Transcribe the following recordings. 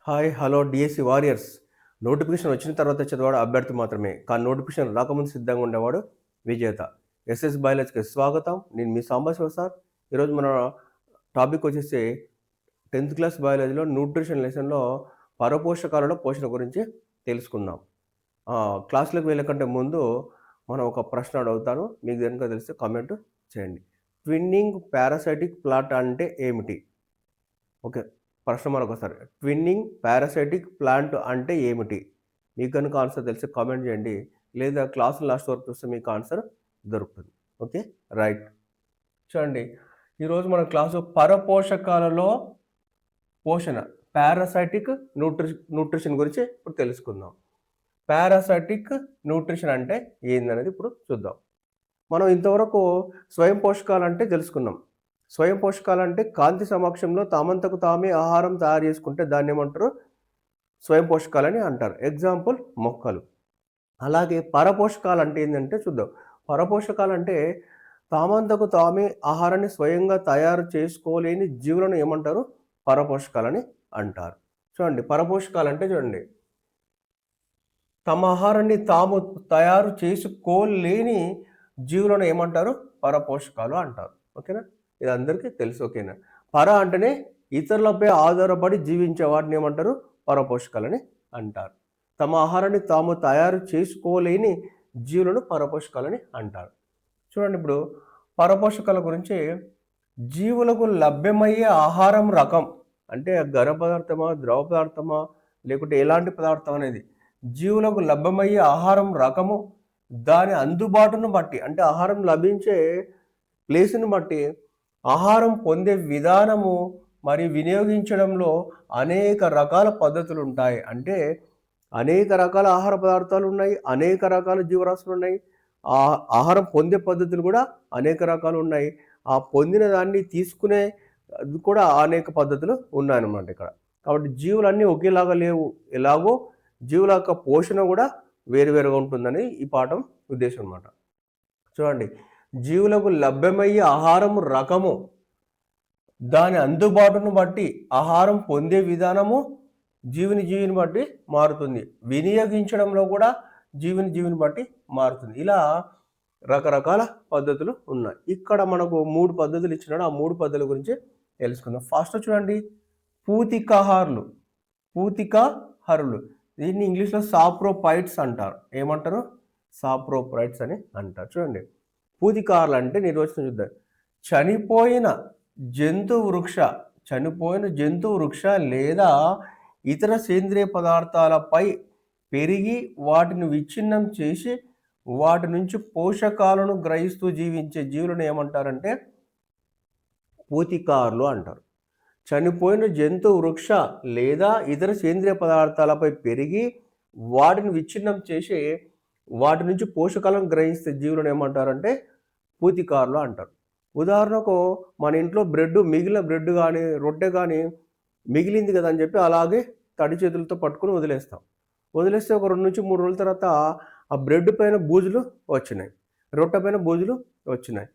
Hi hello DSC warriors. Notification వచ్చిన తర్వాత చదివాడు అభ్యర్థి మాత్రమే, కానీ నోటిఫికేషన్ రాకముందు సిద్ధంగా ఉండేవాడు విజేత. ఎస్ఎస్ బయాలజీకి స్వాగతం. నేను మీ సాంబశివ సార్. ఈరోజు మన టాపిక్ వచ్చేసి 10th క్లాస్ బయాలజీలో న్యూట్రిషన్ లెసన్లో పరపోషకాలలో పోషణ గురించి తెలుసుకుందాం. క్లాస్లోకి వెళ్ళకంటే ముందు మనం ఒక ప్రశ్న అడుగుతాను, మీకు కనుక తెలిస్తే కామెంట్ చేయండి. ట్విన్నింగ్ పారాసైటిక్ ప్లాంట్ అంటే ఏమిటి? ఓకే, ప్రశ్న మరొకసారి. ట్విన్నింగ్ పారాసైటిక్ ప్లాంట్ అంటే ఏమిటి? మీకు కనుక ఆన్సర్ తెలిసి కామెంట్ చేయండి, లేదా క్లాస్ లాస్ట్ వరకు చూస్తే మీకు ఆన్సర్ దొరుకుతుంది. Okay, right. చూడండి, ఈరోజు మన క్లాసు పరపోషకాలలో పోషణ, పారాసైటిక్ న్యూట్రిషన్ గురించి ఇప్పుడు తెలుసుకుందాం. పారాసైటిక్ న్యూట్రిషన్ అంటే ఏందనేది ఇప్పుడు చూద్దాం. మనం ఇంతవరకు స్వయం పోషకాలు అంటే తెలుసుకున్నాం. స్వయం పోషకాలు అంటే కాంతి సమక్షంలో తామంతకు తామే ఆహారం తయారు చేసుకుంటే దాన్ని ఏమంటారు? స్వయం పోషకాలని అంటారు. ఎగ్జాంపుల్ మొక్కలు. అలాగే పరపోషకాలు అంటే ఏంటంటే చూద్దాం. పరపోషకాలు అంటే తామంతకు తామే ఆహారాన్ని స్వయంగా తయారు చేసుకోలేని జీవులను ఏమంటారు? పరపోషకాలని అంటారు. చూడండి, పరపోషకాలు అంటే చూడండి, తమ ఆహారాన్ని తాము తయారు చేసుకోలేని జీవులను ఏమంటారు? పరపోషకాలు అంటారు. ఓకేనా, ఇది అందరికీ తెలుసు. ఓకేనా, పర అంటేనే ఇతరులపై ఆధారపడి జీవించే వాటిని ఏమంటారు? పరపోషకాలని అంటారు. తమ ఆహారాన్ని తాము తయారు చేసుకోలేని జీవులను పరపోషకాలని అంటారు. చూడండి, ఇప్పుడు పరపోషకాల గురించి, జీవులకు లభ్యమయ్యే ఆహారం రకం అంటే ఘన పదార్థమా, ద్రవ పదార్థమా, లేకుంటే ఎలాంటి పదార్థం అనేది, జీవులకు లభ్యమయ్యే ఆహారం రకము, దాని అందుబాటును బట్టి అంటే ఆహారం లభించే ప్లేస్ని బట్టి ఆహారం పొందే విధానము మరియు వినియోగించడంలో అనేక రకాల పద్ధతులు ఉంటాయి. అంటే అనేక రకాల ఆహార పదార్థాలు ఉన్నాయి, అనేక రకాల జీవరాశులు ఉన్నాయి. ఆహారం పొందే పద్ధతులు కూడా అనేక రకాలు ఉన్నాయి. ఆ పొందిన దాన్ని తీసుకునే కూడా అనేక పద్ధతులు ఉన్నాయన్నమాట ఇక్కడ. కాబట్టి జీవులన్నీ ఒకేలాగా లేవు. ఎలాగో జీవుల యొక్క పోషణ కూడా వేరువేరుగా ఉంటుందని ఈ పాఠం ఉద్దేశం అన్నమాట. చూడండి, జీవులకు లభ్యమయ్యే ఆహారం రకము, దాని అందుబాటును బట్టి ఆహారం పొందే విధానము జీవిని బట్టి మారుతుంది. వినియోగించడంలో కూడా జీవిని బట్టి మారుతుంది. ఇలా రకరకాల పద్ధతులు ఉన్నాయి. ఇక్కడ మనకు 3 పద్ధతులు ఇచ్చినాడు. ఆ 3 పద్ధతుల గురించి తెలుసుకుందాం. ఫస్ట్ చూడండి, పూతికాహారులు. పూతికాహారులు, దీన్ని ఇంగ్లీష్లో సాప్రోపైట్స్ అంటారు. ఏమంటారు? సాప్రోపైట్స్ అని అంటారు. చూడండి, పూతికాహారులు అంటే నిర్వచనం చూద్దాం. చనిపోయిన జంతు వృక్ష లేదా ఇతర సేంద్రియ పదార్థాలపై పెరిగి వాటిని విచ్ఛిన్నం చేసి వాటి నుంచి పోషకాలను గ్రహిస్తూ జీవించే జీవులను ఏమంటారంటే పూతికారులు అంటారు. చనిపోయిన జంతు వృక్ష లేదా ఇతర సేంద్రియ పదార్థాలపై పెరిగి వాటిని విచ్ఛిన్నం చేసి వాటి నుంచి పోషకాలను గ్రహిస్తే జీవులను ఏమంటారంటే పూతికారులు అంటారు. ఉదాహరణకు, మన ఇంట్లో మిగిలిన బ్రెడ్ కానీ రొట్టె కానీ మిగిలింది కదా అని చెప్పి అలాగే తడి చేతులతో పట్టుకుని వదిలేస్తే ఒక 2 నుంచి 3 రోజుల తర్వాత ఆ బ్రెడ్ పైన బూజులు వచ్చినాయి, రొట్టె పైన బూజులు వచ్చినాయి.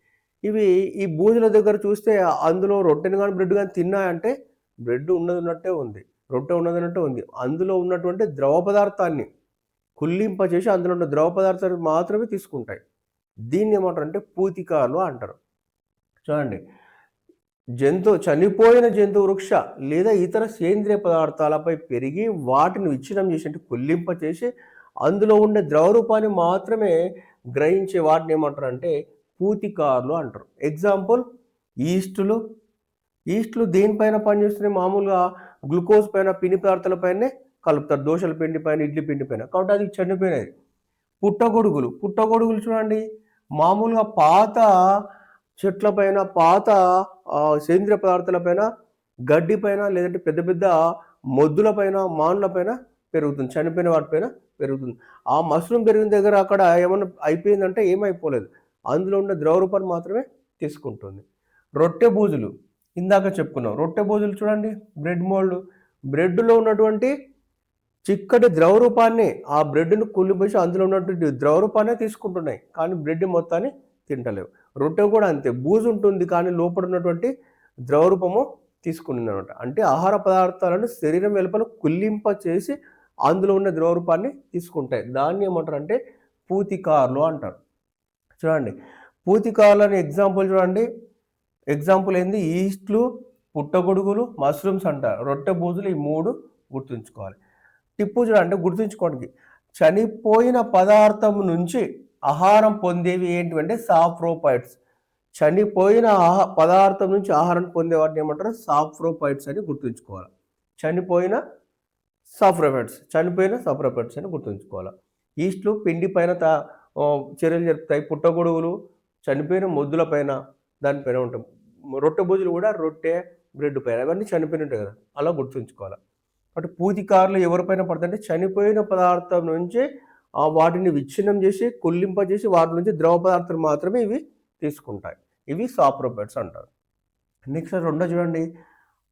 ఈ బూజుల దగ్గర చూస్తే అందులో రొట్టెని కానీ బ్రెడ్ కానీ తిన్నాయంటే బ్రెడ్ ఉన్నట్టే ఉంది, రొట్టె ఉన్నదన్నట్టే ఉంది. అందులో ఉన్నటువంటి ద్రవ పదార్థాన్ని కుళ్ళింపచేసి అందులో ఉన్న ద్రవ పదార్థాన్ని మాత్రమే తీసుకుంటాయి. దీన్ని ఏమంటారంటే పూతికాలు అంటారు. చూడండి, చనిపోయిన జంతు వృక్ష లేదా ఇతర సేంద్రియ పదార్థాలపై పెరిగి వాటిని విచ్ఛిన్నం చేసి అంటే కుళ్ళింపచేసి అందులో ఉండే ద్రవ రూపాన్ని మాత్రమే గ్రహించే వాటిని ఏమంటారంటే పూతికారులు అంటారు. ఎగ్జాంపుల్ ఈస్టులు దేనిపైన పనిచేస్తున్నాయి? మామూలుగా గ్లూకోజ్ పైన, పిండి పదార్థాలపైనే కలుపుతారు, దోశల పిండి పైన, ఇడ్లీ పిండి పైన. కాబట్టి అది చనిపోయినది. పుట్టగొడుగులు చూడండి, మామూలుగా పాత చెట్ల పైన, పాత సేంద్రియ పదార్థాలపైన, గడ్డి పైన, లేదంటే పెద్ద పెద్ద మొద్దుల పైన, మాన్ల పైన పెరుగుతుంది, చనిపోయిన వాటిపైన పెరుగుతుంది. ఆ మష్రూమ్ పెరిగిన దగ్గర అక్కడ ఏమన్నా అయిపోయిందంటే ఏమైపోలేదు, అందులో ఉన్న ద్రవ రూపాన్ని మాత్రమే తీసుకుంటుంది. రొట్టె బూజులు ఇందాక చెప్పుకున్నాం. రొట్టె బూజులు చూడండి, బ్రెడ్లో ఉన్నటువంటి చిక్కటి ద్రవ రూపాన్ని, ఆ బ్రెడ్ను కుళ్ళిపోసి అందులో ఉన్నటువంటి ద్రవ రూపాన్నే తీసుకుంటున్నాయి, కానీ బ్రెడ్ మొత్తాన్ని తింటలేవు. రొట్టె కూడా అంతే, బూజు ఉంటుంది కానీ లోపల ఉన్నటువంటి ద్రవ రూపము తీసుకుంటుంది అనమాట. అంటే ఆహార పదార్థాలను శరీరం వెలుపల కుళ్ళింప చేసి అందులో ఉన్న ద్రవ రూపాన్ని తీసుకుంటాయి. దాన్ని ఏమంటారు అంటే పూతికార్లు అంటారు. చూడండి, పూతికార్లని ఎగ్జాంపుల్ చూడండి. ఎగ్జాంపుల్ ఏంది? ఈస్ట్లు, పుట్టగొడుగులు, మష్రూమ్స్ అంటారు. రొట్టె బూజులు, ఈ 3 గుర్తుంచుకోవాలి. టిప్పు చూడండి, గుర్తుంచుకోవడానికి చనిపోయిన పదార్థం నుంచి ఆహారం పొందేవి ఏంటివంటే సాఫ్రోపైడ్స్. చనిపోయిన పదార్థం నుంచి ఆహారం పొందే వాటిని ఏమంటారు? సాఫ్రోపైడ్స్ అని గుర్తుంచుకోవాలి. చనిపోయిన సాఫ్రోపైడ్స్ అని గుర్తుంచుకోవాలి. ఈస్ట్లు పిండి పైన చర్యలు జరుపుతాయి. పుట్టగొడుగులు చనిపోయిన మొద్దుల పైన దానిపైన ఉంటాయి. రొట్టె బూజులు కూడా రొట్టె, బ్రెడ్ పైన, అవన్నీ చనిపోయిన ఉంటాయి కదా, అలా గుర్తుంచుకోవాలి. అటు పూతికారులు ఎవరిపైన పడతాయంటే చనిపోయిన పదార్థం నుంచి వాటిని విచ్ఛిన్నం చేసి కుళ్ళింపజేసి వాటి నుంచి ద్రవ పదార్థాలు మాత్రమే ఇవి తీసుకుంటాయి. ఇవి సాఫ్రోపైడ్స్ అంటారు. నెక్స్ట్ రెండో చూడండి,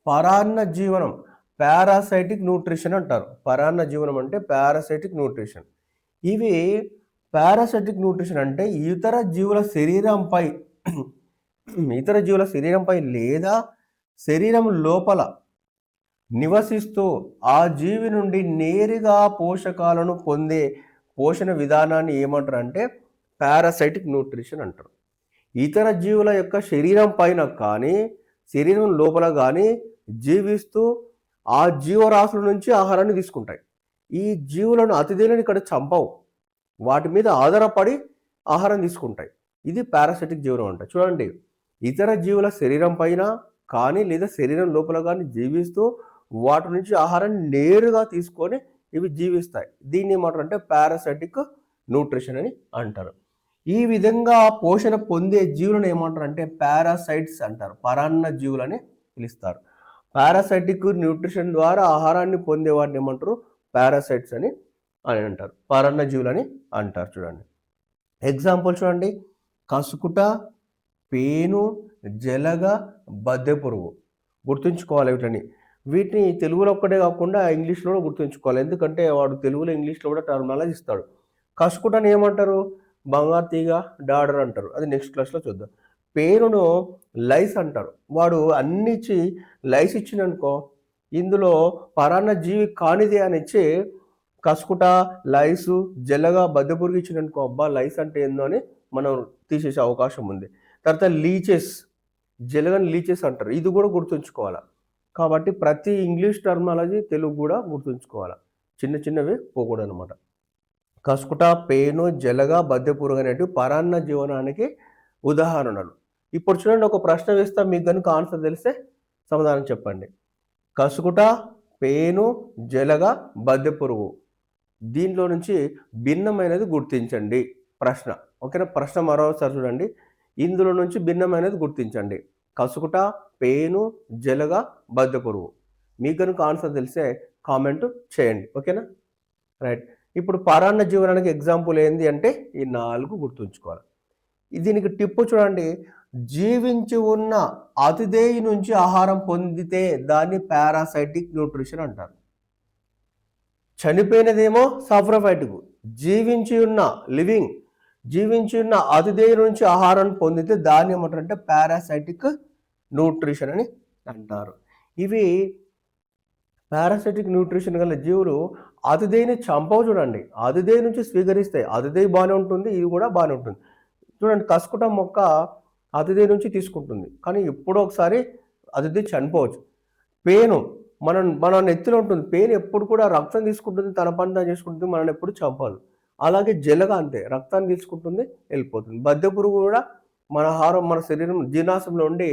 పరాన్న జీవనం, పారాసైటిక్ న్యూట్రిషన్ అంటారు. పరాన్న జీవనం అంటే పారాసైటిక్ న్యూట్రిషన్. ఇవి పారాసైటిక్ న్యూట్రిషన్ అంటే ఇతర జీవుల శరీరంపై లేదా శరీరం లోపల నివసిస్తూ ఆ జీవి నుండి నేరుగా పోషకాలను పొందే పోషణ విధానాన్ని ఏమంటారు అంటే పారాసైటిక్ న్యూట్రిషన్ అంటారు. ఇతర జీవుల యొక్క శరీరం పైన కానీ శరీరం లోపల కానీ జీవిస్తూ ఆ జీవరాశుల నుంచి ఆహారాన్ని తీసుకుంటాయి. ఈ జీవులను అతిథులను ఇక్కడ చంపవు, వాటి మీద ఆధారపడి ఆహారం తీసుకుంటాయి. ఇది పారాసైటిక్ జీవనం అంట. చూడండి, ఇతర జీవుల శరీరం పైన కానీ లేదా శరీరం లోపల కానీ జీవిస్తూ వాటి నుంచి ఆహారాన్ని నేరుగా తీసుకొని ఇవి జీవిస్తాయి. దీన్ని ఏమంటారంటే పారాసైటిక్ న్యూట్రిషన్ అని అంటారు. ఈ విధంగా పోషణ పొందే జీవులను ఏమంటారు అంటే పారాసైట్స్ అంటారు. పరాన్న జీవులని పిలుస్తారు. పారాసైటిక్ న్యూట్రిషన్ ద్వారా ఆహారాన్ని పొందే వాటిని ఏమంటారు? పారాసైట్స్ అని అంటారు. పరాన్న జీవులని అంటారు. చూడండి, ఎగ్జాంపుల్ చూడండి, కసుకుట, పేను, జలగ, బద్దె పురుగు. గుర్తుంచుకోవాలి వీటిని తెలుగులో ఒక్కటే కాకుండా ఇంగ్లీష్లో కూడా గుర్తుంచుకోవాలి. ఎందుకంటే వాడు తెలుగులో ఇంగ్లీష్లో కూడా టర్మినాలజీ ఇస్తాడు. కసుకుటని ఏమంటారు? బంగారు తీగ, డాడర్ అంటారు. అది నెక్స్ట్ క్లాస్లో చూద్దాం. పేనును లైస్ అంటారు. వాడు అన్ని ఇచ్చి లైస్ ఇచ్చిననుకో ఇందులో పరాన్న జీవి కానిదే అని ఇచ్చి కసుకుట, లైసు, జల్లగా, బద్దె పురుగు ఇచ్చిననుకో అబ్బా లైస్ అంటే ఏందో అని మనం తీసేసే అవకాశం ఉంది. తర్వాత లీచెస్, జలగని లీచెస్ అంటారు. ఇది కూడా గుర్తుంచుకోవాలి. కాబట్టి ప్రతి ఇంగ్లీష్ టర్మినాలజీ తెలుగు కూడా గుర్తుంచుకోవాలి. చిన్నవి పోకూడదు అనమాట. కసుకుట, పేను, జలగ, బద్దె పురుగు అనేటివి పరాన్న జీవనానికి ఉదాహరణలు. ఇప్పుడు చూడండి, ఒక ప్రశ్న వేస్తా, మీకు కనుక ఆన్సర్ తెలిస్తే సమాధానం చెప్పండి. కసుకుట, పేను, జలగ, బద్దె పురుగు, దీనిలో నుంచి భిన్నమైనది గుర్తించండి. ప్రశ్న ఓకేనా? ప్రశ్న మరోసారి చూడండి. ఇందులో నుంచి భిన్నమైనది గుర్తించండి. కసుకుట, పేను, జలగ, బద్దె పురుగు. మీకు కనుక ఆన్సర్ తెలిస్తే కామెంట్ చేయండి. ఓకేనా? రైట్. ఇప్పుడు పరాన్న జీవనానికి ఎగ్జాంపుల్ ఏంది అంటే ఈ 4 గుర్తుంచుకోవాలి. దీనికి టిప్పు చూడండి, జీవించి ఉన్న అతిథేయి నుంచి ఆహారం పొందితే దాన్ని పారాసైటిక్ న్యూట్రిషన్ అంటారు. చనిపోయినదేమో సాఫ్రోఫైటిక్. జీవించి ఉన్న అతిథేయి నుంచి ఆహారం పొందితే దాన్ని ఏమంటారంటే పారాసైటిక్ న్యూట్రిషన్ అని అంటారు. ఇవి పారాసైటిక్ న్యూట్రిషన్ గల జీవులు అతిథేయిని చంపవు. చూడండి, అతిథేయి నుంచి స్వీకరిస్తాయి. అతిథేయి బాగానే ఉంటుంది, ఇది కూడా బాగానే ఉంటుంది. చూడండి, కసుకుట మొక్క అతిథేయి నుంచి తీసుకుంటుంది, కానీ ఎప్పుడో ఒకసారి అతిథేయి చనిపోవచ్చు. పేను మన నెత్తిలో ఉంటుంది. పేను ఎప్పుడు కూడా రక్తం తీసుకుంటుంది, తన పని తాను చేసుకుంటుంది, మనల్ని ఎప్పుడు చంపదు. అలాగే జలగ అంతే, రక్తాన్ని తీసుకుంటుంది, వెళ్ళిపోతుంది. బద్దె పురుగు కూడా మన ఆహారం, మన శరీరం జీర్ణాశయంలో ఉండి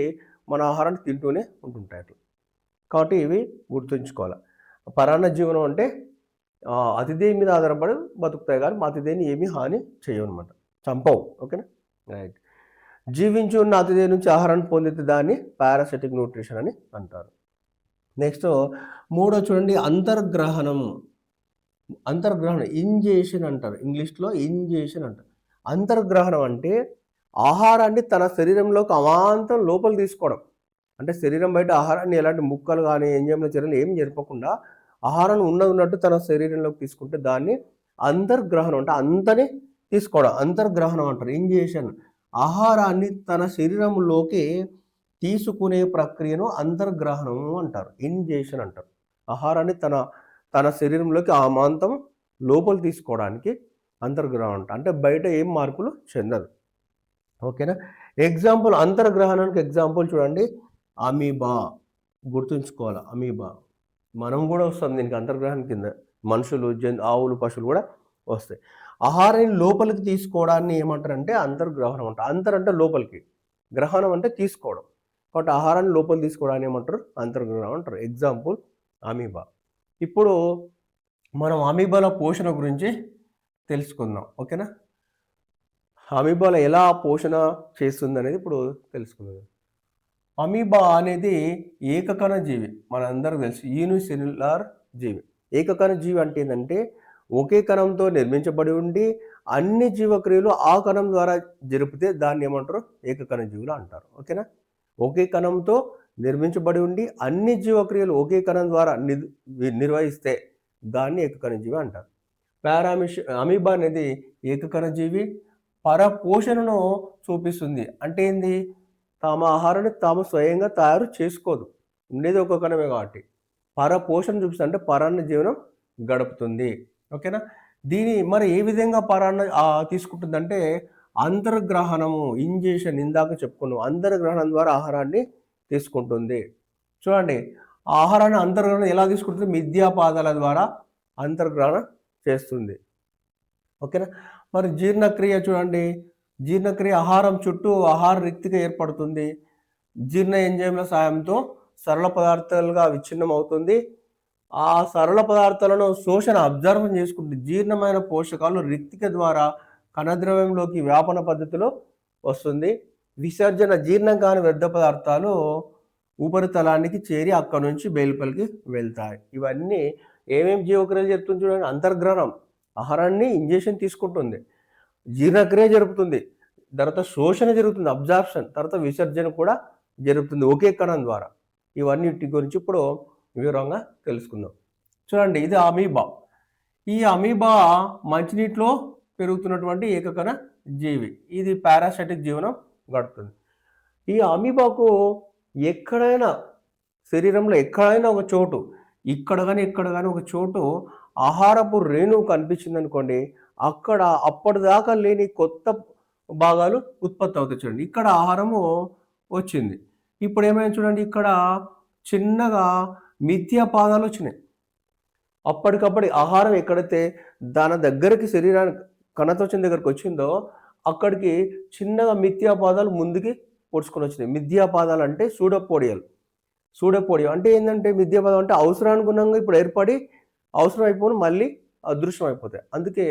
మన ఆహారాన్ని తింటూనే ఉంటుంటాయి. కాబట్టి ఇవి గుర్తుంచుకోవాలి. పరాన్న జీవనం అంటే అతిథేయి మీద ఆధారపడి బతుకుతాయి, కానీ మా అతిథేయిని ఏమీ హాని చేయవు అనమాట, చంపవు. ఓకేనా? రైట్. జీవించి ఉన్న అతిథేయి నుంచి ఆహారాన్ని పొందితే దాన్ని పారాసైటిక్ న్యూట్రిషన్ అని అంటారు. నెక్స్ట్ 3 చూడండి, అంతర్గ్రహణం, ఇంజేషన్ అంటారు. ఇంగ్లీష్లో ఇంజేషన్ అంటారు. అంతర్గ్రహణం అంటే ఆహారాన్ని తన శరీరంలోకి అమాంతం లోపల తీసుకోవడం. అంటే శరీరం బయట ఆహారాన్ని ఎలాంటి ముక్కలు కానీ ఎంజైమ్ల చర్యలు ఏం జరపకుండా ఆహారాన్ని ఉన్నట్టు తన శరీరంలోకి తీసుకుంటే దాన్ని అంతర్గ్రహణం అంటే అంతని తీసుకోవడం అంతర్గ్రహణం అంటారు. ఇంజేషన్ ఆహారాన్ని తన శరీరంలోకి తీసుకునే ప్రక్రియను అంతర్గ్రహణము అంటారు. ఇంజేషన్ అంటారు. ఆహారాన్ని తన తన శరీరంలోకి అమాంతం లోపల తీసుకోవడానికి అంతర్గ్రహణం అంటారు. అంటే బయట ఏం మార్పులు చెందదు. ఓకేనా? ఎగ్జాంపుల్ అంతర్గ్రహణానికి ఎగ్జాంపుల్ చూడండి. అమీబా గుర్తుంచుకోవాలి. అమీబా మనం కూడా వస్తాం దీనికి అంతర్గ్రహణం కింద. మనుషులు, ఆవులు, పశువులు కూడా వస్తాయి. ఆహారాన్ని లోపలికి తీసుకోవడాన్ని ఏమంటారంటే అంతర్గ్రహణం అంటారు. అంతర్ అంటే లోపలికి, గ్రహణం అంటే తీసుకోవడం. కాబట్టి ఆహారాన్ని లోపలికి తీసుకోవడాన్ని ఏమంటారు? అంతర్గ్రహణం అంటారు. Example amoeba. ఇప్పుడు మనం అమీబాల పోషణ గురించి తెలుసుకుందాం. ఓకేనా? అమీబాల ఎలా పోషణ చేస్తుంది అనేది ఇప్పుడు తెలుసుకుందాం. అమీబా అనేది ఏకకణ జీవి. మనందరికీ తెలుసు యూనిసెల్యులార్ జీవి. ఏకకణ జీవి అంటే ఏంటంటే ఒకే కణంతో నిర్మించబడి ఉండి అన్ని జీవక్రియలు ఆ కణం ద్వారా జరిపితే దాన్ని ఏమంటారు? ఏకకణ జీవులు అంటారు. ఓకేనా? ఒకే కణంతో నిర్మించబడి ఉండి అన్ని జీవక్రియలు ఒకే కణం ద్వారా నిర్వహిస్తే దాన్ని ఏకకణ జీవి అంటారు. అమీబా అనేది ఏకకణ జీవి. పరపోషణను చూపిస్తుంది. అంటే ఏంది? తమ ఆహారాన్ని తాము స్వయంగా తయారు చేసుకోదు. ఉండేది ఒక కణమే కాబట్టి పరపోషణ చూపిస్తుంది. అంటే పరాన్న జీవనం గడుపుతుంది. ఓకేనా? దీని మరి ఏ విధంగా పరాన్న తీసుకుంటుందంటే అంతర్గ్రహణము, ఇంజెషన్. ఇందాక చెప్పుకున్నాం. అంతర్గ్రహణం ద్వారా ఆహారాన్ని తీసుకుంటుంది. చూడండి, ఆహారాన్ని అంతర్గ్రహణం ఎలా తీసుకుంటుంది? మిథ్యాపాదాల ద్వారా అంతర్గ్రహణం చేస్తుంది. ఓకేనా? మరి జీర్ణక్రియ చూడండి. జీర్ణక్రియ ఆహారం చుట్టూ ఆహార రిక్తిగా ఏర్పడుతుంది. జీర్ణ ఎంజైమ్ల సాయంతో సరళ పదార్థాలుగా విచ్ఛిన్నం అవుతుంది. ఆ సరళ పదార్థాలను శోషణ అబ్జర్వం చేసుకుంటుంది. జీర్ణమైన పోషకాలు రిక్తిక ద్వారా కణద్రవ్యంలోకి వ్యాపన పద్ధతిలో వస్తుంది. విసర్జన జీర్ణం కాని వ్యర్థ పదార్థాలు ఉపరితలానికి చేరి అక్కడి నుంచి బయలుపలికి వెళ్తాయి. ఇవన్నీ ఏమేమి జీవక్రియలు జరుగుతుంది చూడండి. అంతర్గ్రహణం ఆహారాన్ని ఇంజెక్షన్ తీసుకుంటుంది, జీర్ణక్రియ జరుగుతుంది, తర్వాత శోషణ జరుగుతుంది, అబ్జార్ప్షన్, తర్వాత విసర్జన కూడా జరుగుతుంది ఒకే కణం ద్వారా. ఇవన్నిటి గురించి ఇప్పుడు వివరంగా తెలుసుకుందాం. చూడండి, ఇది అమీబా. ఈ అమీబా మంచినీటిలో పెరుగుతున్నటువంటి ఏకకణ జీవి. ఇది పారాసైటిక్ జీవనం గడుపుతుంది. ఈ అమీబాకు ఎక్కడైనా శరీరంలో ఎక్కడైనా ఒక చోటు, ఇక్కడ కానీ ఒక చోటు ఆహారపు రేణువు కనిపించింది అనుకోండి, అక్కడ అప్పటిదాకా లేని కొత్త భాగాలు ఉత్పత్తి అవుతాయి. చూడండి, ఇక్కడ ఆహారము వచ్చింది. ఇప్పుడు ఏమైనా చూడండి, ఇక్కడ చిన్నగా మిథ్యా పాదాలు వచ్చినాయి. అప్పటికప్పుడు ఆహారం ఎక్కడైతే దాని దగ్గరికి శరీరానికి కణత్వచం దగ్గరకు వచ్చిందో అక్కడికి చిన్నగా మిథ్యా పాదాలు ముందుకి పొడుచుకొని వచ్చినాయి. మిథ్యా పాదాలు అంటే సూడోపోడియం అంటే ఏంటంటే మిథ్యాపాదం అంటే అవసరానుగుణంగా ఇప్పుడు ఏర్పడి అవసరం అయిపోయి మళ్ళీ అదృశ్యం అయిపోతాయి. అందుకే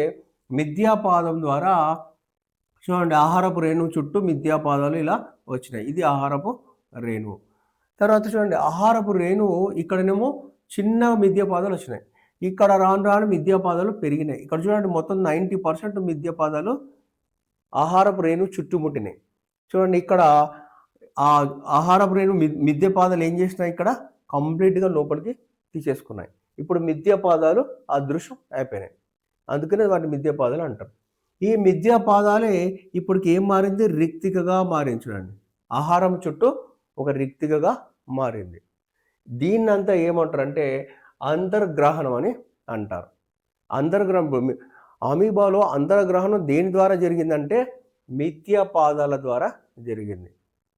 మిథ్యాపాదం ద్వారా చూడండి, ఆహారపు రేణువు చుట్టూ మిథ్యాపాదాలు ఇలా వచ్చినాయి. ఇది ఆహారపు రేణువు. తర్వాత చూడండి, ఆహారపు రేణువు ఇక్కడనేమో చిన్న మిథ్యాపాదాలు వచ్చినాయి. ఇక్కడ రాను రాను మిథ్యాపాదాలు పెరిగినాయి. ఇక్కడ చూడండి, మొత్తం 90% మిథ్యాపాదాలు ఆహారపు రేణువు చుట్టుముట్టినాయి. చూడండి, ఇక్కడ ఆ ఆహారపు రేణువు మిథ్యాపాదాలు ఏం చేసినాయి? ఇక్కడ కంప్లీట్గా లోపలికి తీసేసుకున్నాయి. ఇప్పుడు మిథ్యాపాదాలు అదృశ్యం అయిపోయినాయి. అందుకనే వాటిని మిథ్యాపాదాలు అంటారు. ఈ మిథ్యాపాదాలే ఇప్పటికి ఏం మారింది? రిక్తికగా మారింది. చూడండి, ఆహారం చుట్టూ ఒక రిక్తికగా మారింది. దీన్నంతా ఏమంటారంటే అంతర్గ్రహణం అని అంటారు. అంతర్గ్రహణం అమీబాలో అంతర్గ్రహణం దేని ద్వారా జరిగిందంటే మిథ్యాపాదాల ద్వారా జరిగింది.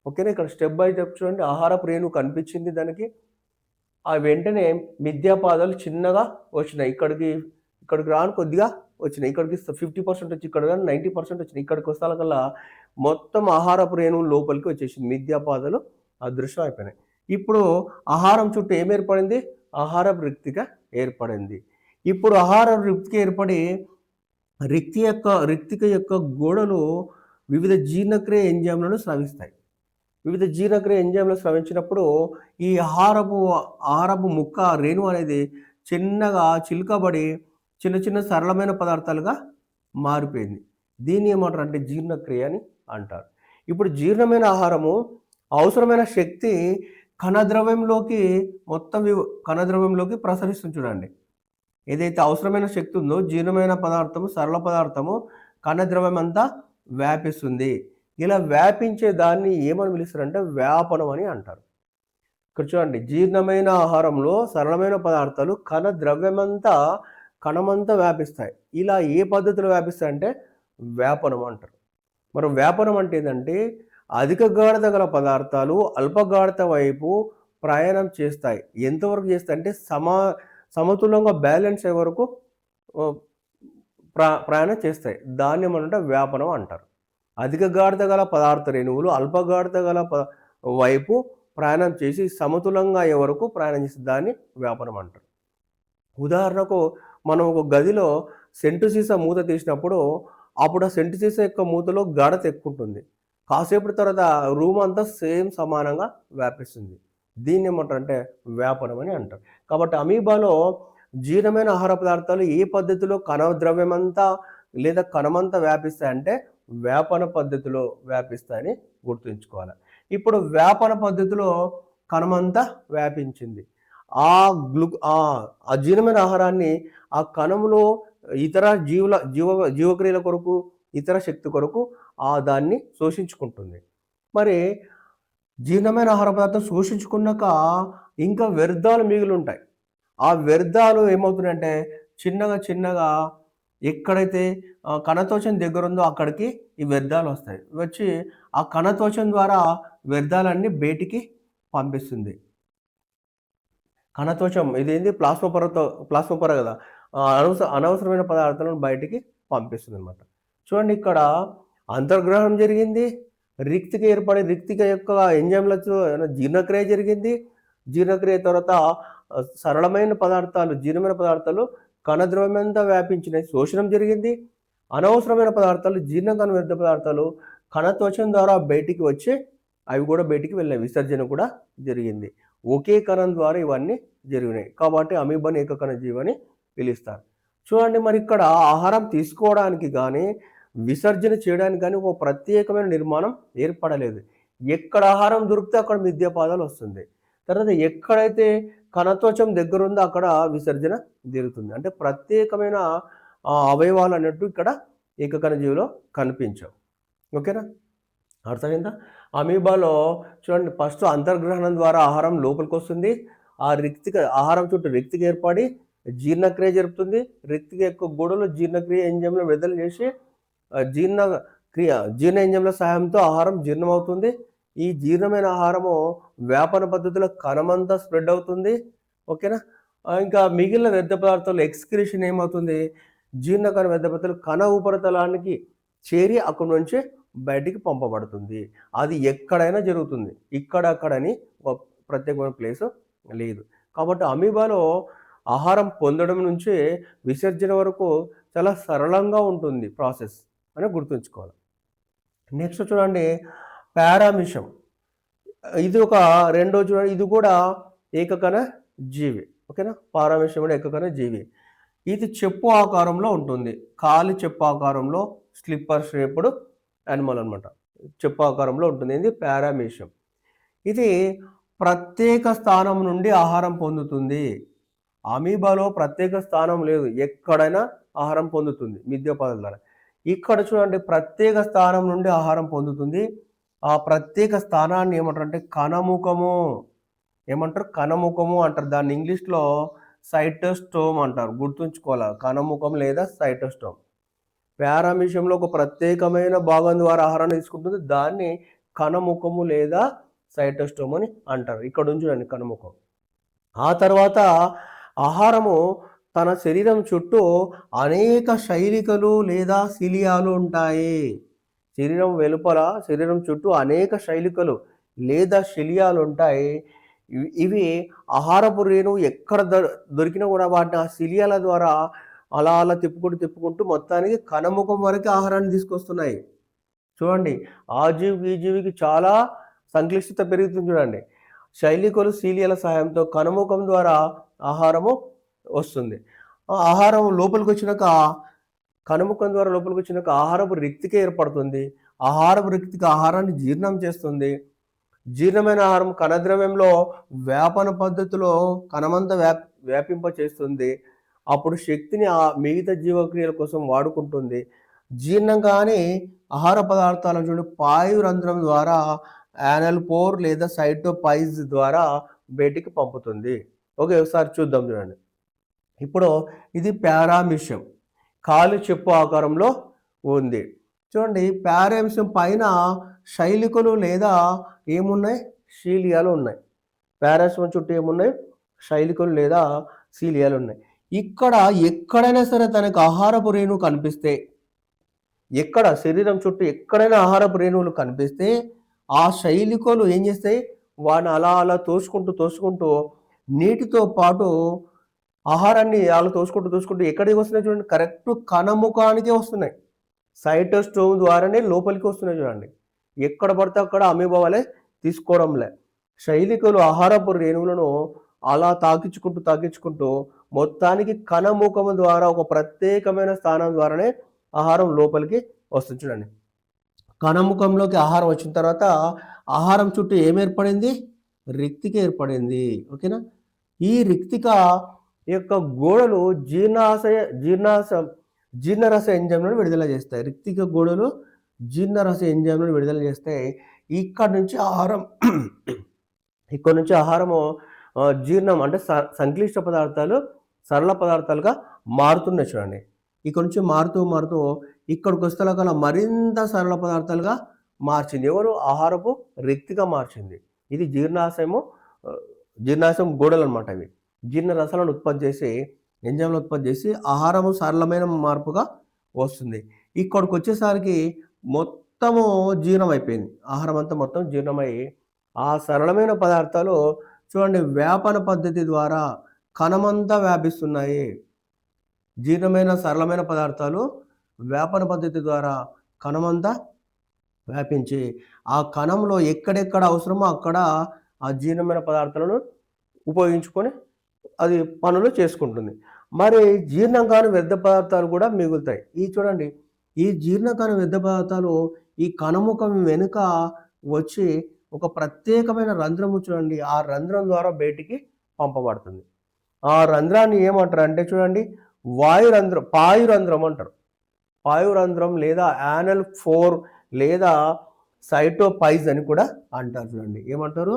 ఓకేనా? ఇక్కడ స్టెప్ బై స్టెప్ చూడండి. ఆహారపు రేణువు కనిపించింది దానికి, ఆ వెంటనే మిథ్యాపాదాలు చిన్నగా వచ్చినాయి. ఇక్కడికి రాను కొద్దిగా వచ్చినాయి. ఇక్కడికి 50% వచ్చి ఇక్కడ కానీ 90% వచ్చినాయి. ఇక్కడికి వస్తాకల్లా మొత్తం ఆహారపు రేణువు లోపలికి వచ్చేసింది. మిథ్యాపాదాలు అదృశ్యం అయిపోయినాయి. ఇప్పుడు ఆహారం చుట్టూ ఏం ఏర్పడింది? ఆహారపు రిక్తిక ఏర్పడింది. ఇప్పుడు ఆహారపు రిక్తిక ఏర్పడి రిక్తిక యొక్క గోడలు వివిధ జీర్ణక్రియ ఎంజైమ్లను స్రవిస్తాయి. వివిధ జీర్ణక్రియ ఎంజైమ్లు స్రవించినప్పుడు ఈ ఆహారపు ముక్క రేణువు అనేది చిన్నగా చిలుకబడి చిన్న చిన్న సరళమైన పదార్థాలుగా మారిపోయింది. దీన్ని ఏమంటారు అంటే జీర్ణక్రియ అని అంటారు. ఇప్పుడు జీర్ణమైన ఆహారము అవసరమైన శక్తి కణద్రవ్యంలోకి కణద్రవ్యంలోకి ప్రసరిస్తుంది. చూడండి, ఏదైతే అవసరమైన శక్తి ఉందో జీర్ణమైన పదార్థము, సరళ పదార్థము కణద్రవ్యం అంతా వ్యాపిస్తుంది. ఇలా వ్యాపించే దాన్ని ఏమని పిలుస్తారంటే వ్యాపనం అని అంటారు. ఇక్కడ చూడండి, జీర్ణమైన ఆహారంలో సరళమైన పదార్థాలు కణమంతా వ్యాపిస్తాయి. ఇలా ఏ పద్ధతిలో వ్యాపిస్తాయంటే వ్యాపనం అంటారు. మరి వ్యాపనం అంటే ఏంటంటే అధిక గాఢత గల పదార్థాలు అల్ప గాఢత వైపు ప్రయాణం చేస్తాయి. ఎంతవరకు చేస్తాయి అంటే సమతులంగా బ్యాలెన్స్ అయ్యే వరకు ప్రయాణం చేస్తాయి. దాన్ని ఏమంటే వ్యాపనం అంటారు. అధిక గాఢత గల పదార్థ రేణువులు అల్ప గాఢత గల వైపు ప్రయాణం చేసి సమతులంగా అయ్యే వరకు ప్రయాణం చేసే దాన్ని వ్యాపనం అంటారు. ఉదాహరణకు మనం ఒక గదిలో సెంటు సీసా మూత తీసినప్పుడు అప్పుడు ఆ సెంటు సీసా యొక్క మూతలో గాఢత ఎక్కువ ఉంటుంది. కాసేపటి తర్వాత రూమ్ అంతా సేమ్ సమానంగా వ్యాపిస్తుంది. దీన్ని ఏమంటారంటే వ్యాపనం అని అంటారు. కాబట్టి అమీబాలో జీర్ణమైన ఆహార పదార్థాలు ఏ పద్ధతిలో ద్రవ్యమంతా లేదా కణమంతా వ్యాపిస్తాయంటే వ్యాపన పద్ధతిలో వ్యాపిస్తాయని గుర్తుంచుకోవాలి. ఇప్పుడు వ్యాపన పద్ధతిలో కణమంతా వ్యాపించింది. ఆ జీర్ణమైన ఆహారాన్ని ఆ కణములో ఇతర జీవక్రియల కొరకు, ఇతర శక్తి కొరకు దాన్ని శోషించుకుంటుంది. మరి జీర్ణమైన ఆహార పదార్థం శోషించుకున్నాక ఇంకా వ్యర్థాలు మిగిలి ఉంటాయి. ఆ వ్యర్థాలు ఏమవుతున్నాయంటే చిన్నగా ఎక్కడైతే కణత్వచం దగ్గర ఉందో అక్కడికి ఈ వ్యర్థాలు వస్తాయి. వచ్చి ఆ కణత్వచం ద్వారా వ్యర్థాలన్నీ బయటికి పంపిస్తుంది. కణత్వచం ఇదేంది ప్లాస్మా పొర కదా, అనవసరమైన పదార్థాలను బయటికి పంపిస్తుంది అనమాట. చూడండి, ఇక్కడ అంతర్గ్రహణం జరిగింది, రిక్తిక ఏర్పడే రిక్తిక యొక్క ఎంజైమ్లతో జీర్ణక్రియ జరిగింది. జీర్ణక్రియ తర్వాత సరళమైన పదార్థాలు, జీర్ణమైన పదార్థాలు కణద్రవ్యమంతా వ్యాపించినాయి, శోషణం జరిగింది. అనవసరమైన పదార్థాలు, జీర్ణం కాని వ్యర్థ పదార్థాలు కణత్వచం ద్వారా బయటికి వచ్చి అవి కూడా బయటికి వెళ్ళినాయి, విసర్జన కూడా జరిగింది. ఒకే కణం ద్వారా ఇవన్నీ జరిగినాయి. కాబట్టి అమీబాని ఏకకణ జీవని పిలుస్తారు. చూడండి, మరి ఇక్కడ ఆహారం తీసుకోవడానికి కానీ విసర్జన చేయడానికి కానీ ఒక ప్రత్యేకమైన నిర్మాణం ఏర్పడలేదు. ఎక్కడ ఆహారం దొరికితే అక్కడ మిథ్యాపాదాలు వస్తుంది. తర్వాత ఎక్కడైతే కణత్వచం దగ్గర ఉందో అక్కడ విసర్జన జరుగుతుంది. అంటే ప్రత్యేకమైన అవయవాలు అన్నట్టు ఇక్కడ ఏకకణ జీవిలో కనిపించవు. ఓకేనా, అర్థమైందా? అమీబాలో చూడండి, ఫస్ట్ అంతర్గ్రహణం ద్వారా ఆహారం లోపలికి వస్తుంది. ఆహారం చుట్టూ రిక్తిక ఏర్పడి జీర్ణక్రియ జరుపుతుంది. రిక్తిక యొక్క గోడలో జీర్ణక్రియ ఎంజైమ్లు విడుదల చేసి జీర్ణ ఎంజైమ్ల సహాయంతో ఆహారం జీర్ణమవుతుంది. ఈ జీర్ణమైన ఆహారము వ్యాపన పద్ధతిలో కణమంతా స్ప్రెడ్ అవుతుంది. ఓకేనా, ఇంకా మిగిలిన వ్యర్థ పదార్థాలు ఎక్స్క్రీషన్ ఏమవుతుంది, జీర్ణకణ వ్యర్థ పదార్థాలు కణ ఉపరితలానికి చేరి అక్కడి నుంచి బయటికి పంపబడుతుంది. అది ఎక్కడైనా జరుగుతుంది, ఇక్కడక్కడని ఒక ప్రత్యేకమైన ప్లేస్ లేదు. కాబట్టి అమీబాలో ఆహారం పొందడం నుంచి విసర్జన వరకు చాలా సరళంగా ఉంటుంది ప్రాసెస్ అని గుర్తుంచుకోవాలి. నెక్స్ట్ చూడండి, పారామిషం. ఇది ఒక రెండో చూడండి, ఇది కూడా ఏకకణ జీవి. ఓకేనా, పారామిషం కూడా ఏకకణ జీవి. ఇది చెప్పు ఆకారంలో ఉంటుంది, కాలి చెప్పు ఆకారంలో, స్లిప్పర్ షేప్డ్ యానిమల్ అనమాట. చెప్పు ఆకారంలో ఉంటుంది. ఇది పారామిషం. ఇది ప్రత్యేక స్థానం నుండి ఆహారం పొందుతుంది. అమీబాలో ప్రత్యేక స్థానం లేదు, ఎక్కడైనా ఆహారం పొందుతుంది మిథ్యాపాదాల ద్వారా. ఇక్కడ చూడండి, ప్రత్యేక స్థానం నుండి ఆహారం పొందుతుంది. ఆ ప్రత్యేక స్థానాన్ని ఏమంటారు అంటే కణముఖము అంటారు. దాన్ని ఇంగ్లీష్లో సైటోస్టోమ్ అంటారు. గుర్తుంచుకోవాలి, కణముఖం లేదా సైటోస్టోమ్. పారామిషంలో ఒక ప్రత్యేకమైన భాగం ద్వారా ఆహారాన్ని తీసుకుంటుంది. దాన్ని కణముఖము లేదా సైటోస్టోమ్ అని అంటారు. ఇక్కడ చూడండి, కణముఖం. ఆ తర్వాత ఆహారము తన శరీరం చుట్టూ అనేక శైలికలు లేదా సిలియాలు ఉంటాయి. శరీరం చుట్టూ అనేక శైలికలు లేదా శిలియాలు ఉంటాయి. ఇవి ఆహారపు రేణువు ఎక్కడ దొరికినా కూడా వాటిని ఆ శిలియాల ద్వారా అలా తిప్పుకుంటూ మొత్తానికి కణముఖం వరకు ఆహారాన్ని తీసుకొస్తున్నాయి. చూడండి, ఆ జీవికి ఈ జీవికి చాలా సంక్లిష్టత పెరుగుతుంది. చూడండి, శైలికలు శీలియల సహాయంతో కణముఖం ద్వారా ఆహారము వస్తుంది. ఆహారం లోపలికి వచ్చినాక, కణముఖం ద్వారా లోపలికి వచ్చినాక ఆహారపు రిక్తిక ఏర్పడుతుంది. ఆహారపు రిక్తిక ఆహారాన్ని జీర్ణం చేస్తుంది. జీర్ణమైన ఆహారం కణద్రవ్యంలో వ్యాపన పద్ధతిలో కణమంతా వ్యాపింప చేస్తుంది. అప్పుడు శక్తిని ఆ మిగతా జీవక్రియల కోసం వాడుకుంటుంది. జీర్ణం కాని ఆహార పదార్థాలను చూడండి పాయురంధ్రం ద్వారా యానల్ పోర్ లేదా సైటోపైజ్ ద్వారా బయటికి పంపుతుంది. ఓకే, ఒకసారి చూద్దాం చూడండి. ఇప్పుడు ఇది పారామిషం, కాలు చెప్పు ఆకారంలో ఉంది. చూడండి పారామిషం పైన శైలికలు లేదా ఏమున్నాయి, శీలియాలు ఉన్నాయి. పారామిషం చుట్టూ ఏమున్నాయి, శైలికలు లేదా శీలియాలు ఉన్నాయి. ఇక్కడ ఎక్కడైనా సరే తనకు ఆహారపు రేణువు కనిపిస్తే, ఎక్కడ శరీరం చుట్టూ ఎక్కడైనా ఆహారపు రేణువులు కనిపిస్తే ఆ శైలికలు ఏం చేస్తాయి, వాడిని అలా అలా తోసుకుంటూ నీటితో పాటు ఆహారాన్ని అలా తోసుకుంటూ ఎక్కడికి వస్తున్నాయి చూడండి, కరెక్ట్ కణముఖానికే వస్తున్నాయి. సైటోస్టోమ్ ద్వారానే లోపలికి వస్తున్నాయి చూడండి. ఎక్కడ పడితే అక్కడ అమీబా వలె తీసుకోవడంలే. శైలికలు ఆహారపు రేణువులను అలా తాకించుకుంటూ మొత్తానికి కణముఖము ద్వారా ఒక ప్రత్యేకమైన స్థానం ద్వారానే ఆహారం లోపలికి వస్తుంది చూడండి. కణముఖంలోకి ఆహారం వచ్చిన తర్వాత ఆహారం చుట్టూ ఏం ఏర్పడింది, రిక్తిక ఏర్పడింది. ఓకేనా, ఈ రిక్తిక యొక్క గోడలు జీర్ణరస ఎంజైమ్లను విడుదల చేస్తాయి. రిక్తిక గోడలు జీర్ణరస ఎంజైమ్లను విడుదల చేస్తాయి. ఇక్కడ నుంచి ఆహారము జీర్ణం అంటే సంక్లిష్ట పదార్థాలు సరళ పదార్థాలుగా మారుతున్నాయి చూడండి. ఇక్కడ నుంచి మారుతూ ఇక్కడికి వస్తే కల మరింత సరళ పదార్థాలుగా మార్చింది. ఎవరు, ఆహారపు రిక్తిగా మార్చింది. ఇది జీర్ణాశయం గోడలు అనమాట. ఇవి జీర్ణ రసాలను ఉత్పత్తి చేసి ఎంజైమ్లు ఉత్పత్తి చేసి ఆహారము సరళమైన మార్పుగా వస్తుంది. ఇక్కడికి వచ్చేసరికి మొత్తము జీర్ణం అయిపోయింది. ఆహారం అంతా మొత్తం జీర్ణమై ఆ సరళమైన పదార్థాలు చూడండి వ్యాపన పద్ధతి ద్వారా కణమంతా వ్యాపిస్తున్నాయి. జీర్ణమైన సరళమైన పదార్థాలు వ్యాపన పద్ధతి ద్వారా కణమంతా వ్యాపించి ఆ కణంలో ఎక్కడెక్కడ అవసరమో అక్కడ ఆ జీర్ణమైన పదార్థాలను ఉపయోగించుకొని అది పనులు చేసుకుంటుంది. మరి జీర్ణం కాని వ్యర్థ పదార్థాలు కూడా మిగులుతాయి. ఈ చూడండి, ఈ జీర్ణం కాని వ్యర్థ పదార్థాలు ఈ కణముఖం వెనుక వచ్చి ఒక ప్రత్యేకమైన రంధ్రము చూడండి, ఆ రంధ్రం ద్వారా బయటికి పంపబడుతుంది. ఆ రంధ్రాన్ని ఏమంటారు అంటే చూడండి పాయురంధ్రం అంటారు. పాయురంధ్రం లేదా యానల్ ఫోర్ లేదా సైటోపైజ్ అని కూడా అంటారు చూడండి. ఏమంటారు,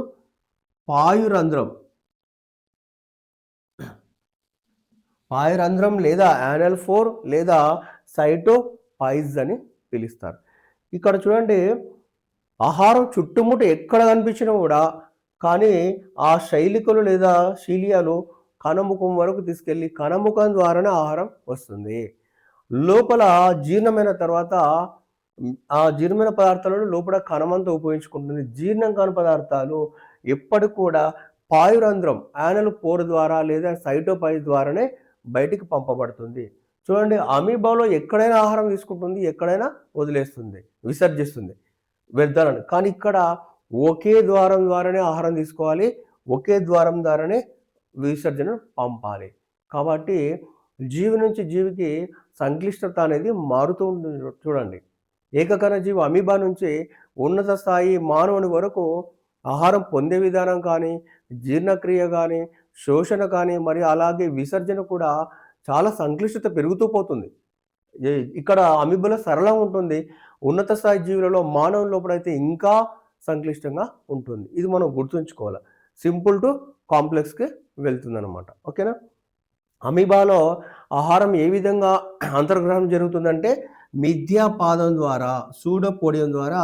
పాయురంధ్రం లేదా యానల్ ఫోర్ లేదా సైటోపైజ్ అని పిలుస్తారు. ఇక్కడ చూడండి ఆహారం చుట్టుముట్టు ఎక్కడ కనిపించినా కూడా కానీ ఆ శైలికలు లేదా శీలియాలు కణముఖం వరకు తీసుకెళ్ళి కణముఖం ద్వారానే ఆహారం వస్తుంది. లోపల జీర్ణమైన తర్వాత ఆ జీర్ణమైన పదార్థాలను లోపల కణమంతా ఉపయోగించుకుంటుంది. జీర్ణం కాని పదార్థాలు ఎప్పటికి కూడా పాయురంధ్రం యానల్ పోర్ ద్వారా లేదా సైటోపైజ్ ద్వారానే బయటికి పంపబడుతుంది. చూడండి అమీబాలో ఎక్కడైనా ఆహారం తీసుకుంటుంది, ఎక్కడైనా వదిలేస్తుంది, విసర్జిస్తుంది వ్యర్థాలను. కానీ ఇక్కడ ఒకే ద్వారం ద్వారానే ఆహారం తీసుకోవాలి, ఒకే ద్వారం ద్వారానే విసర్జన పంపాలి. కాబట్టి జీవి నుంచి జీవికి సంక్లిష్టత అనేది మారుతూ ఉంటుంది చూడండి. ఏకకణ జీవి అమీబా నుంచి ఉన్నత స్థాయి మానవుని వరకు ఆహారం పొందే విధానం కానీ, జీర్ణక్రియ కానీ, శోషణ కానీ, మరి అలాగే విసర్జన కూడా చాలా సంక్లిష్టత పెరుగుతూ పోతుంది. ఇక్కడ అమీబాలో సరళంగా ఉంటుంది, ఉన్నత స్థాయి జీవులలో మానవుల లోపలైతే ఇంకా సంక్లిష్టంగా ఉంటుంది. ఇది మనం గుర్తుంచుకోవాలి. సింపుల్ టు కాంప్లెక్స్కి వెళ్తుంది అనమాట. ఓకేనా, అమీబాలో ఆహారం ఏ విధంగా అంతర్గ్రహణం జరుగుతుందంటే మిథ్యాపాదం ద్వారా సూడోపోడియం ద్వారా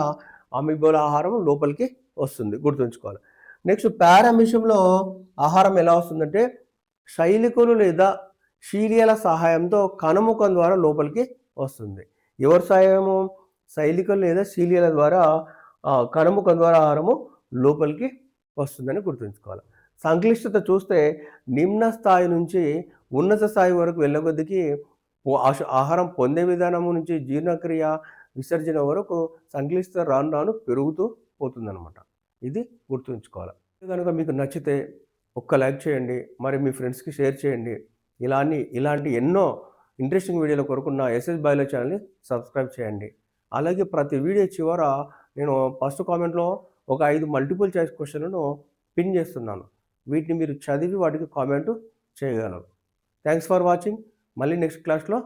అమీబాలో ఆహారం లోపలికి వస్తుంది, గుర్తుంచుకోవాలి. నెక్స్ట్ పారామిషంలో ఆహారం ఎలా వస్తుందంటే శైలికలు లేదా శీలియల సహాయంతో కణముఖం ద్వారా లోపలికి వస్తుంది. ఎవరి సహాయము, శైలికలు లేదా శీలియల ద్వారా కణముఖం ద్వారా ఆహారము లోపలికి వస్తుందని గుర్తుంచుకోవాలి. సంక్లిష్టత చూస్తే నిమ్న స్థాయి నుంచి ఉన్నత స్థాయి వరకు వెళ్ళగొద్దికి ఆహారం పొందే విధానము నుంచి జీర్ణక్రియ విసర్జన వరకు సంక్లిష్టత రాను పెరుగుతూ పోతుందన్నమాట. ఇది గుర్తుంచుకోవాలి. కనుక మీకు నచ్చితే ఒక్క లైక్ చేయండి, మరి మీ ఫ్రెండ్స్కి షేర్ చేయండి. ఇలాంటి ఎన్నో ఇంట్రెస్టింగ్ వీడియోల కొరకు నా ఎస్ఎస్ బయాలజీ ఛానల్ని సబ్స్క్రైబ్ చేయండి. అలాగే ప్రతి వీడియో చివర నేను ఫస్ట్ కామెంట్లో ఒక 5 మల్టిపుల్ చాయిస్ క్వశ్చన్లను పిన్ చేస్తున్నాను. వీటిని మీరు చదివి వాటికి కామెంట్ చేయగలరు. Thanks for watching. మళ్ళీ నెక్స్ట్ క్లాస్లో